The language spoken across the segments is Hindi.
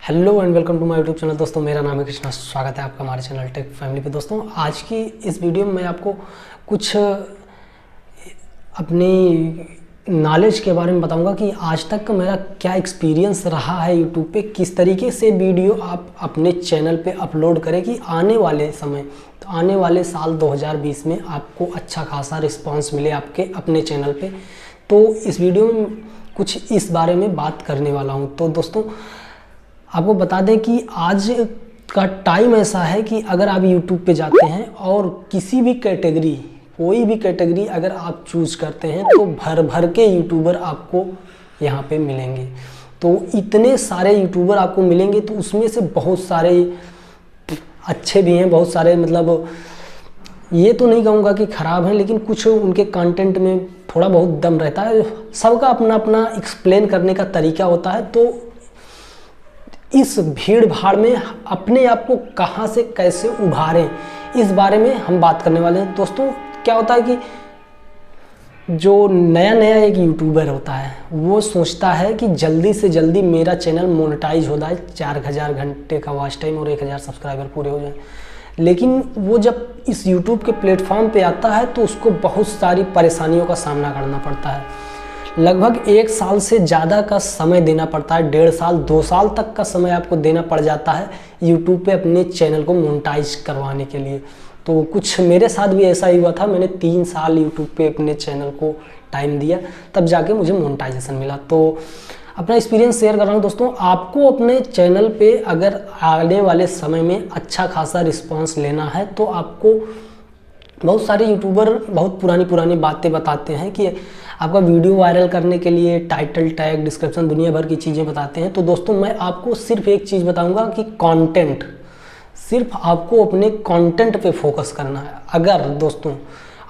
Hello and welcome to my YouTube channel. दोस्तों मेरा नाम है कृष्णा, स्वागत है आपका हमारे चैनल टेक फैमिली पे। दोस्तों आज की इस वीडियो में मैं आपको कुछ अपनी नॉलेज के बारे में बताऊंगा कि आज तक का मेरा क्या एक्सपीरियंस रहा है यूट्यूब पे, किस तरीके से वीडियो आप अपने चैनल पे अपलोड करें कि आने वाले समय तो आने वाले साल 2020 में आपको अच्छा खासा रिस्पांस मिले आपके अपने चैनल पे। तो इस वीडियो में कुछ इस बारे में बात करने वाला हूँ। तो दोस्तों आपको बता दें कि आज का टाइम ऐसा है कि अगर आप YouTube पे जाते हैं और किसी भी कैटेगरी, कोई भी कैटेगरी अगर आप चूज़ करते हैं तो भर भर के यूट्यूबर आपको यहाँ पे मिलेंगे। तो इतने सारे यूट्यूबर आपको मिलेंगे, तो उसमें से बहुत सारे अच्छे भी हैं, बहुत सारे मतलब ये तो नहीं कहूँगा कि ख़राब हैं, लेकिन कुछ उनके कंटेंट में थोड़ा बहुत दम रहता है। सबका अपना अपना एक्सप्लेन करने का तरीका होता है। तो इस भीड़ भाड़ में अपने आप को कहाँ से कैसे उभारें, इस बारे में हम बात करने वाले हैं। दोस्तों क्या होता है कि जो नया एक यूट्यूबर होता है वो सोचता है कि जल्दी से जल्दी मेरा चैनल मोनेटाइज हो जाए, 4000 घंटे का वॉच टाइम और 1000 सब्सक्राइबर पूरे हो जाए। लेकिन वो जब इस यूट्यूब के प्लेटफॉर्म पे आता है तो उसको बहुत सारी परेशानियों का सामना करना पड़ता है। लगभग 1 साल से ज़्यादा का समय देना पड़ता है, 1.5 साल 2 साल तक का समय आपको देना पड़ जाता है यूट्यूब पे अपने चैनल को मोनेटाइज करवाने के लिए। तो कुछ मेरे साथ भी ऐसा ही हुआ था। मैंने 3 साल यूट्यूब पे अपने चैनल को टाइम दिया, तब जाके मुझे मोनेटाइजेशन मिला। तो अपना एक्सपीरियंस शेयर कर रहा हूँ। दोस्तों आपको अपने चैनल पे अगर आने वाले समय में अच्छा खासा रिस्पॉन्स लेना है तो आपको बहुत सारे यूट्यूबर बहुत पुरानी बातें बताते हैं कि आपका वीडियो वायरल करने के लिए टाइटल, टैग, डिस्क्रिप्शन, दुनिया भर की चीज़ें बताते हैं। तो दोस्तों मैं आपको सिर्फ एक चीज़ बताऊंगा कि कंटेंट, सिर्फ आपको अपने कंटेंट पे फोकस करना है। अगर दोस्तों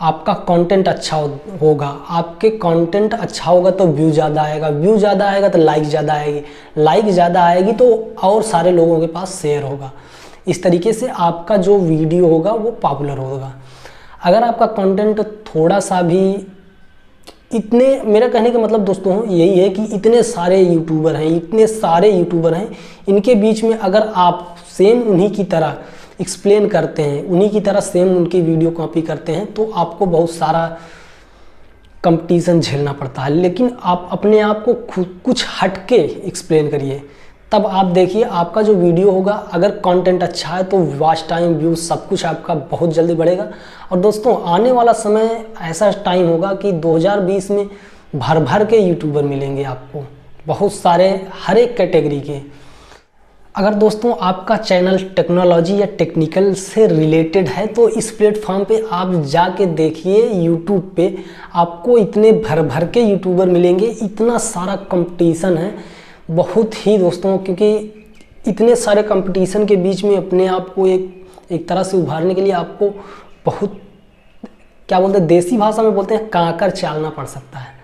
आपका कंटेंट अच्छा होगा, आपके कंटेंट अच्छा होगा तो व्यू ज़्यादा आएगा, व्यू ज़्यादा आएगा तो लाइक ज़्यादा आएगी, लाइक ज़्यादा आएगी तो और सारे लोगों के पास शेयर होगा। इस तरीके से आपका जो वीडियो होगा वो पॉपुलर होगा। अगर आपका कंटेंट थोड़ा सा भी, इतने, मेरा कहने का मतलब दोस्तों यही है कि इतने सारे यूट्यूबर हैं, इनके बीच में अगर आप सेम उन्हीं की तरह एक्सप्लेन करते हैं, उन्हीं की तरह सेम उनकी वीडियो कॉपी करते हैं तो आपको बहुत सारा कंपटीशन झेलना पड़ता है। लेकिन आप अपने आप को कुछ हट के एक्सप्लेन करिए, तब आप देखिए आपका जो वीडियो होगा, अगर कंटेंट अच्छा है तो वॉच टाइम, व्यूज, सब कुछ आपका बहुत जल्दी बढ़ेगा। और दोस्तों आने वाला समय ऐसा टाइम होगा कि 2020 में भर भर के यूट्यूबर मिलेंगे आपको, बहुत सारे, हर एक कैटेगरी के। अगर दोस्तों आपका चैनल टेक्नोलॉजी या टेक्निकल से रिलेटेड है तो इस प्लेटफॉर्म पे आप जाके देखिए। यूट्यूब पे आपको इतने भर भर के यूट्यूबर मिलेंगे, इतना सारा कंपटीशन है बहुत ही दोस्तों, क्योंकि इतने सारे कंपटीशन के बीच में अपने आप को एक तरह से उभारने के लिए आपको बहुत, क्या बोलते हैं, देसी भाषा में बोलते हैं, कांकर चालना पड़ सकता है।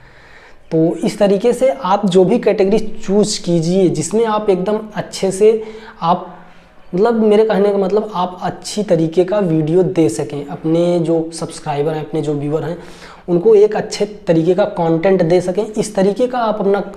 तो इस तरीके से आप जो भी कैटेगरी चूज़ कीजिए जिसमें आप एकदम अच्छे से, आप मतलब, मेरे कहने का मतलब आप अच्छी तरीके का वीडियो दे सकें, अपने जो सब्सक्राइबर हैं, अपने जो व्यूअर हैं, उनको एक अच्छे तरीके का कंटेंट दे सकें। इस तरीके का आप अपना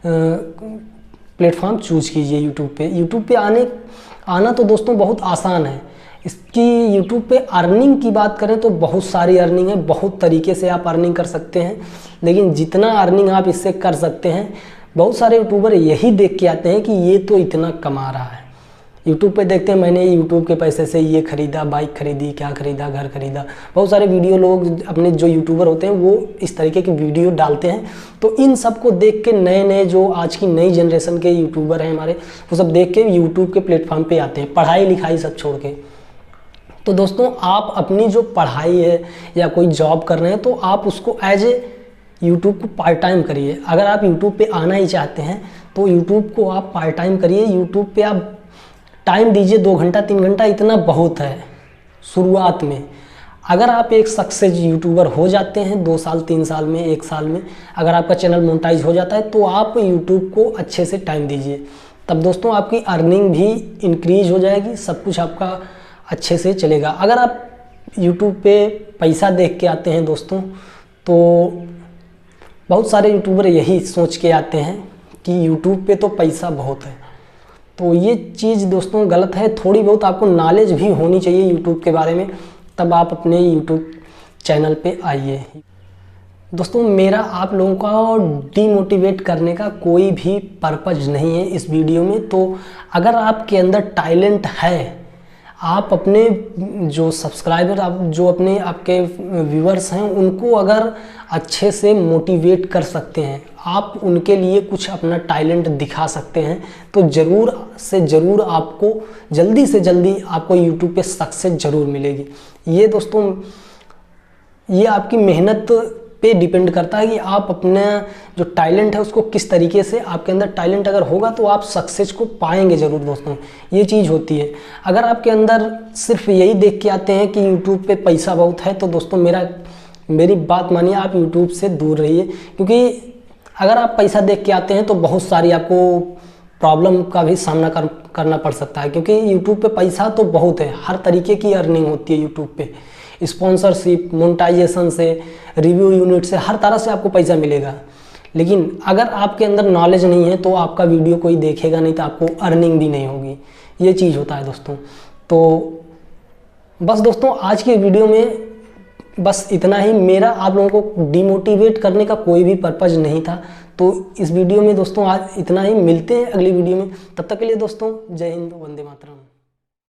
प्लेटफॉर्म चूज कीजिए यूट्यूब पे। यूट्यूब पे आना तो दोस्तों बहुत आसान है। इसकी यूट्यूब पे अर्निंग की बात करें तो बहुत सारी अर्निंग है, बहुत तरीके से आप अर्निंग कर सकते हैं। लेकिन जितना अर्निंग आप इससे कर सकते हैं, बहुत सारे यूट्यूबर यही देख के आते हैं कि ये तो इतना कमा रहा है। यूट्यूब पे देखते हैं मैंने यूट्यूब के पैसे से ये खरीदा, बाइक खरीदी, क्या खरीदा, घर खरीदा। बहुत सारे वीडियो लोग, अपने जो यूट्यूबर होते हैं वो इस तरीके की वीडियो डालते हैं। तो इन सब को देख के नए जो आज की नई जनरेशन के यूट्यूबर हैं हमारे, वो सब देख के यूट्यूब के प्लेटफॉर्म पे आते हैं, पढ़ाई लिखाई सब छोड़ के। तो दोस्तों आप अपनी जो पढ़ाई है या कोई जॉब कर रहे हैं तो आप उसको एज ए यूट्यूब को पार्ट टाइम करिए। अगर आप यूट्यूब पे आना ही चाहते हैं तो यूट्यूब को आप पार्ट टाइम करिए। यूट्यूब पे आप टाइम दीजिए, 2 घंटा 3 घंटा, इतना बहुत है शुरुआत में। अगर आप एक सक्सेस यूट्यूबर हो जाते हैं 2 साल 3 साल में, 1 साल में, अगर आपका चैनल मोनेटाइज हो जाता है तो आप यूट्यूब को अच्छे से टाइम दीजिए। तब दोस्तों आपकी अर्निंग भी इंक्रीज हो जाएगी, सब कुछ आपका अच्छे से चलेगा। अगर आप यूट्यूब पे पैसा देख के आते हैं दोस्तों, तो बहुत सारे यूट्यूबर यही सोच के आते हैं कि यूट्यूब पे तो पैसा बहुत है, तो ये चीज़ दोस्तों गलत है। थोड़ी बहुत आपको नॉलेज भी होनी चाहिए यूट्यूब के बारे में, तब आप अपने यूट्यूब चैनल पे आइए। दोस्तों मेरा आप लोगों का डीमोटिवेट करने का कोई भी पर्पज़ नहीं है इस वीडियो में। तो अगर आपके अंदर टैलेंट है, आप अपने जो सब्सक्राइबर, आप जो अपने आपके व्यूअर्स हैं, उनको अगर अच्छे से मोटिवेट कर सकते हैं, आप उनके लिए कुछ अपना टैलेंट दिखा सकते हैं, तो ज़रूर से ज़रूर आपको जल्दी से जल्दी आपको यूट्यूब पे सक्सेस ज़रूर मिलेगी। ये दोस्तों ये आपकी मेहनत पे डिपेंड करता है कि आप अपना जो टैलेंट है उसको किस तरीके से, आपके अंदर टैलेंट अगर होगा तो आप सक्सेस को पाएंगे ज़रूर दोस्तों। ये चीज़ होती है। अगर आपके अंदर सिर्फ यही देख के आते हैं कि यूट्यूब पे पैसा बहुत है, तो दोस्तों मेरी बात मानिए, आप यूट्यूब से दूर रहिए। क्योंकि अगर आप पैसा देख के आते हैं तो बहुत सारी आपको प्रॉब्लम का भी सामना करना पड़ सकता है। क्योंकि यूट्यूब पे पैसा तो बहुत है, हर तरीके की अर्निंग होती है यूट्यूब पे, स्पॉन्सरशिप, मोनेटाइजेशन से, रिव्यू यूनिट से, हर तरह से आपको पैसा मिलेगा। लेकिन अगर आपके अंदर नॉलेज नहीं है तो आपका वीडियो कोई देखेगा नहीं, तो आपको अर्निंग भी नहीं होगी। ये चीज़ होता है दोस्तों। तो बस दोस्तों आज की वीडियो में बस इतना ही। मेरा आप लोगों को डिमोटिवेट करने का कोई भी पर्पज़ नहीं था। तो इस वीडियो में दोस्तों आज इतना ही। मिलते हैं अगली वीडियो में, तब तक के लिए दोस्तों जय हिंद, वंदे मातरम।